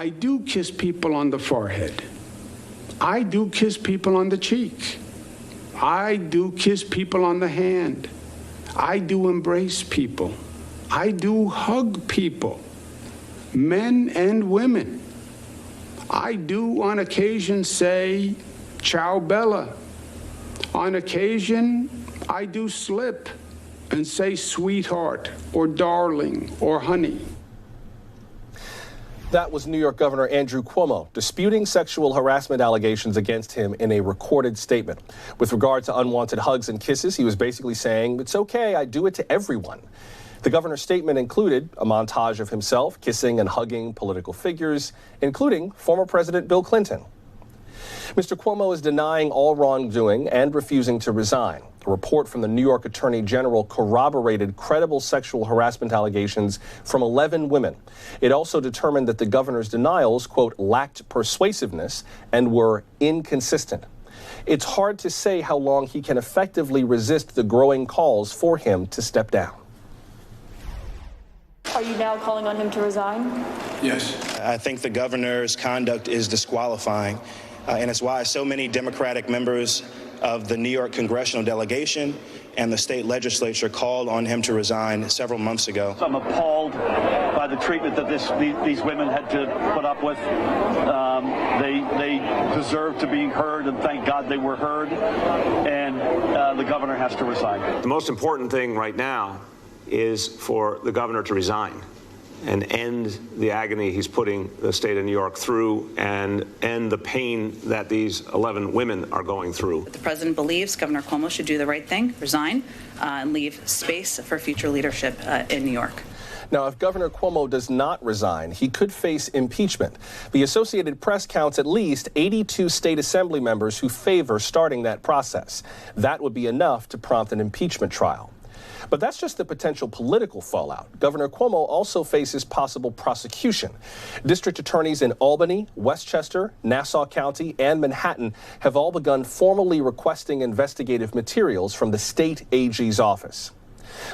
I do kiss people on the forehead. I do kiss people on the cheek. I do kiss people on the hand. I do embrace people. I do hug people, men and women. I do on occasion say, ciao Bella. On occasion, I do slip and say sweetheart or darling or honey. That was New York Governor Andrew Cuomo disputing sexual harassment allegations against him in a recorded statement. With regard to unwanted hugs and kisses, he was basically saying, it's okay, I do it to everyone. The governor's statement included a montage of himself kissing and hugging political figures, including former President Bill Clinton. Mr. Cuomo is denying all wrongdoing and refusing to resign. A report from the New York Attorney General corroborated credible sexual harassment allegations from 11 women. It also determined that the governor's denials, quote, lacked persuasiveness and were inconsistent. It's hard to say how long he can effectively resist the growing calls for him to step down. Are you now calling on him to resign? Yes. I think the governor's conduct is disqualifying, and it's why so many Democratic members of the New York congressional delegation and the state legislature called on him to resign several months ago. I'm appalled by the treatment that these women had to put up with. They deserve to be heard, and thank God they were heard, and the governor has to resign. The most important thing right now is for the governor to resign and end the agony he's putting the state of New York through and end the pain that these 11 women are going through. The president believes Governor Cuomo should do the right thing, resign, and leave space for future leadership in New York. Now, if Governor Cuomo does not resign, he could face impeachment. The Associated Press counts at least 82 state assembly members who favor starting that process. That would be enough to prompt an impeachment trial. But that's just the potential political fallout. Governor Cuomo also faces possible prosecution. District attorneys in Albany, Westchester, Nassau County, and Manhattan have all begun formally requesting investigative materials from the state AG's office.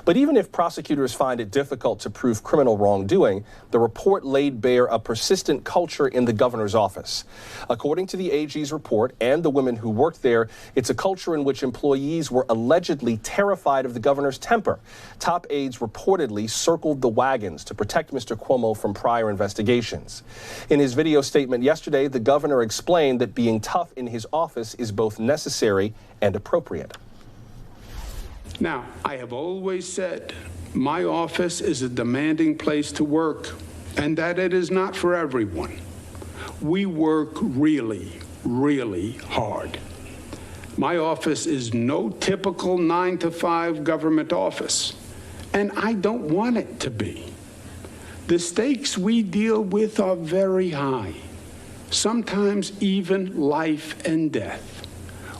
But even if prosecutors find it difficult to prove criminal wrongdoing, the report laid bare a persistent culture in the governor's office. According to the AG's report and the women who worked there, it's a culture in which employees were allegedly terrified of the governor's temper. Top aides reportedly circled the wagons to protect Mr. Cuomo from prior investigations. In his video statement yesterday, the governor explained that being tough in his office is both necessary and appropriate. Now, I have always said my office is a demanding place to work and that it is not for everyone. We work really, really hard. My office is no typical 9-to-5 government office, and I don't want it to be. The stakes we deal with are very high, sometimes even life and death.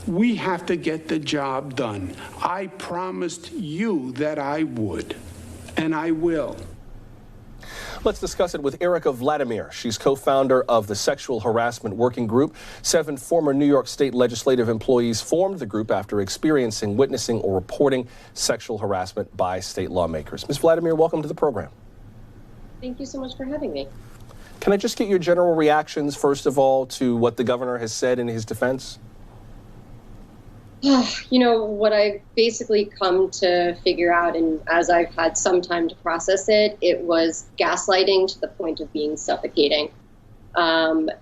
We have to get the job done. I promised you that I would, and I will. Let's discuss it with Erica Vladimir. She's co-founder of the Sexual Harassment Working Group. 7 former New York State legislative employees formed the group after experiencing, witnessing, or reporting sexual harassment by state lawmakers. Ms. Vladimir, welcome to the program. Thank you so much for having me. Can I just get your general reactions, first of all, to what the governor has said in his defense? You know, what I've basically come to figure out, and as I've had some time to process it, it was gaslighting to the point of being suffocating. The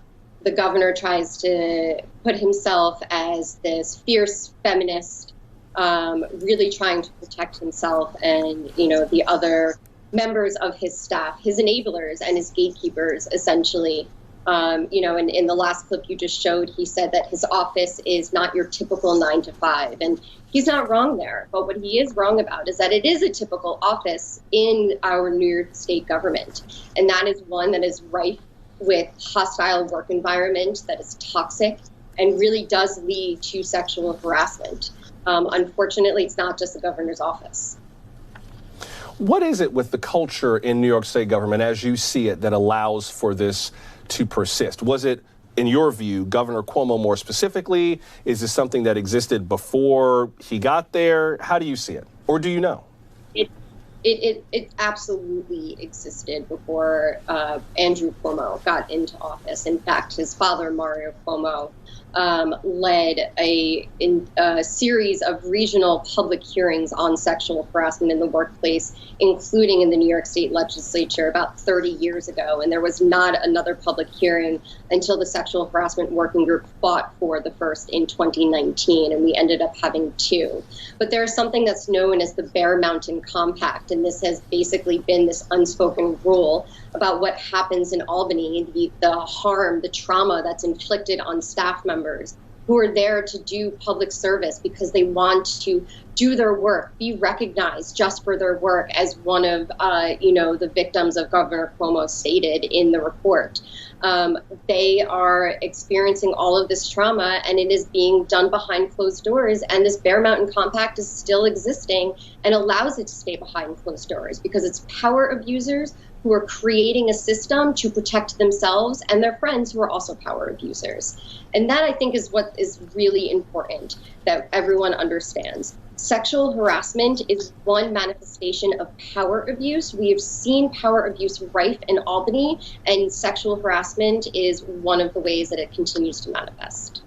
governor tries to put himself as this fierce feminist, really trying to protect himself and, you know, the other members of his staff, his enablers and his gatekeepers, essentially. You know, in the last clip you just showed, he said that his office is not your typical 9-to-5, and he's not wrong there. But what he is wrong about is that it is a typical office in our New York State government, and that is one that is rife with hostile work environment that is toxic and really does lead to sexual harassment. Unfortunately, it's not just the governor's office. What is it with the culture in New York State government, as you see it, that allows for this to persist? Was it, in your view, Governor Cuomo more specifically? Is this something that existed before he got there? How do you see it? Or do you know? It absolutely existed before Andrew Cuomo got into office. In fact, his father, Mario Cuomo, led a series of regional public hearings on sexual harassment in the workplace, including in the New York State Legislature about 30 years ago. And there was not another public hearing until the Sexual Harassment Working Group fought for the first in 2019, and we ended up having two. But there is something that's known as the Bear Mountain Compact, and this has basically been this unspoken rule about what happens in Albany, the harm, the trauma that's inflicted on staff members who are there to do public service because they want to do their work, be recognized just for their work, as one of the victims of Governor Cuomo stated in the report. They are experiencing all of this trauma, and it is being done behind closed doors. And this Bear Mountain Compact is still existing and allows it to stay behind closed doors because it's power abusers who are creating a system to protect themselves and their friends who are also power abusers. And that, I think, is what is really important that everyone understands. Sexual harassment is one manifestation of power abuse. We have seen power abuse rife in Albany, and sexual harassment is one of the ways that it continues to manifest.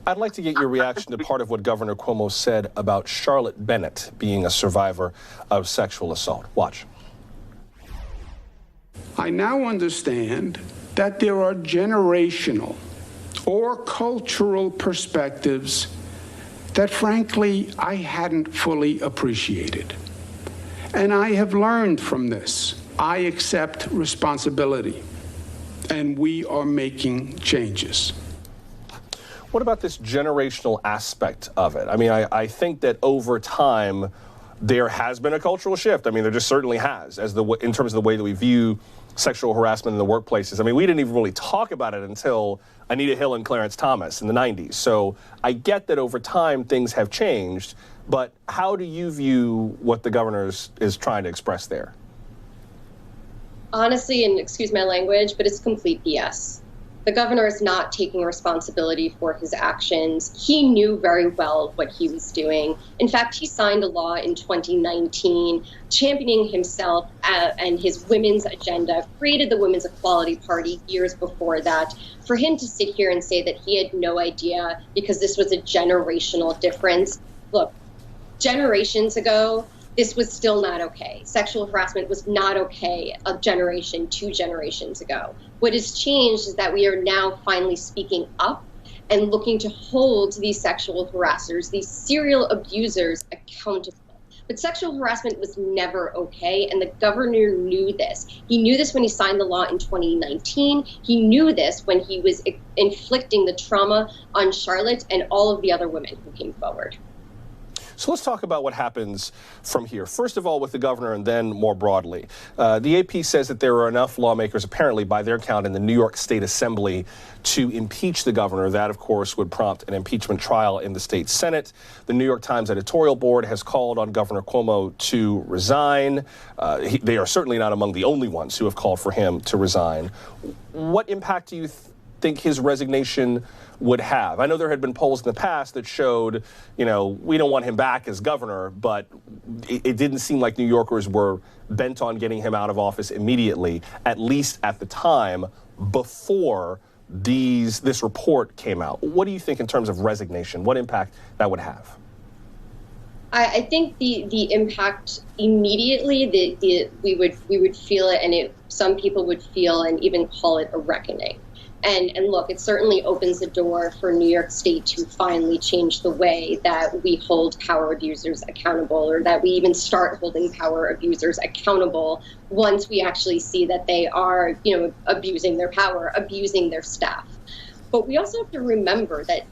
I'd like to get your reaction to part of what Governor Cuomo said about Charlotte Bennett being a survivor of sexual assault. Watch. I now understand that there are generational or cultural perspectives that, frankly, I hadn't fully appreciated. And I have learned from this. I accept responsibility, and we are making changes. What about this generational aspect of it? I mean, I think that over time, there has been a cultural shift. I mean, there just certainly has, in terms of the way that we view sexual harassment in the workplaces. I mean, we didn't even really talk about it until Anita Hill and Clarence Thomas in the 90s. So I get that over time things have changed, but how do you view what the governor is trying to express there? Honestly, and excuse my language, but it's complete BS. The governor is not taking responsibility for his actions. He knew very well what he was doing. In fact, he signed a law in 2019 championing himself and his women's agenda, created the Women's Equality Party years before that. For him to sit here and say that he had no idea because this was a generational difference. Look, generations ago, this was still not okay. Sexual harassment was not okay a generation, 2 generations ago. What has changed is that we are now finally speaking up and looking to hold these sexual harassers, these serial abusers, accountable. But sexual harassment was never okay, and the governor knew this. He knew this when he signed the law in 2019. He knew this when he was inflicting the trauma on Charlotte and all of the other women who came forward. So let's talk about what happens from here. First of all, with the governor, and then more broadly. The AP says that there are enough lawmakers, apparently by their count, in the New York State Assembly to impeach the governor. That, of course, would prompt an impeachment trial in the state Senate. The New York Times editorial board has called on Governor Cuomo to resign. They are certainly not among the only ones who have called for him to resign. What impact do you think his resignation would have? I know there had been polls in the past that showed, we don't want him back as governor, but it didn't seem like New Yorkers were bent on getting him out of office immediately, at least at the time before this report came out. What do you think in terms of resignation? What impact that would have? I think the impact immediately, we would feel it, and some people would feel and even call it a reckoning. And look, it certainly opens the door for New York State to finally change the way that we hold power abusers accountable, or that we even start holding power abusers accountable once we actually see that they are, abusing their power, abusing their staff. But we also have to remember that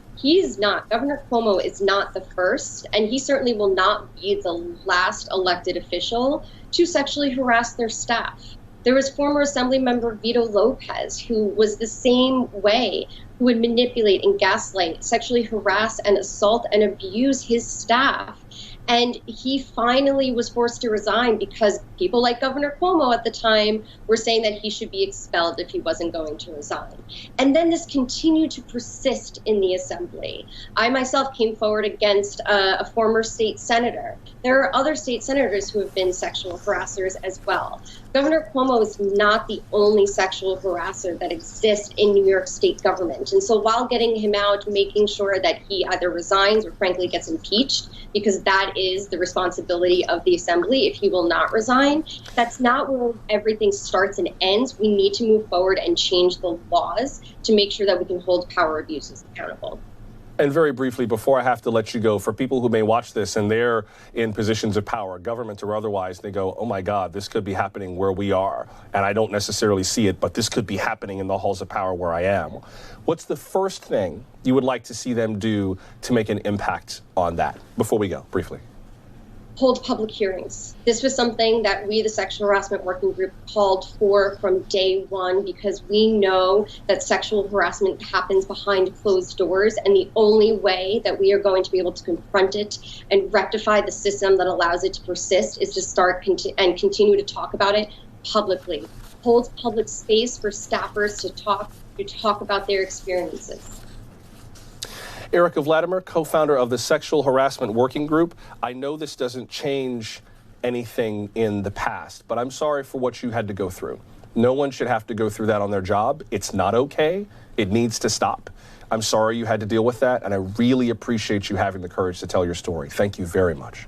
Governor Cuomo is not the first, and he certainly will not be the last elected official to sexually harass their staff. There was former Assemblymember Vito Lopez, who was the same way, who would manipulate and gaslight, sexually harass and assault and abuse his staff. And he finally was forced to resign because people like Governor Cuomo at the time were saying that he should be expelled if he wasn't going to resign. And then this continued to persist in the assembly. I myself came forward against a former state senator. There are other state senators who have been sexual harassers as well. Governor Cuomo is not the only sexual harasser that exists in New York State government. And so while getting him out, making sure that he either resigns or frankly gets impeached, because that is the responsibility of the assembly if he will not resign, that's not where everything starts and ends. We need to move forward and change the laws to make sure that we can hold power abuses accountable. And very briefly, before I have to let you go, for people who may watch this and they're in positions of power, government or otherwise, they go, oh my God, this could be happening where we are. And I don't necessarily see it, but this could be happening in the halls of power where I am. What's the first thing you would like to see them do to make an impact on that? Before we go, briefly. Hold public hearings. This was something that we, the Sexual Harassment Working Group, called for from day one because we know that sexual harassment happens behind closed doors, and the only way that we are going to be able to confront it and rectify the system that allows it to persist is to start and continue to talk about it publicly. Hold public space for staffers to talk about their experiences. Erica Vladimir, co-founder of the Sexual Harassment Working Group. I know this doesn't change anything in the past, but I'm sorry for what you had to go through. No one should have to go through that on their job. It's not okay. It needs to stop. I'm sorry you had to deal with that, and I really appreciate you having the courage to tell your story. Thank you very much.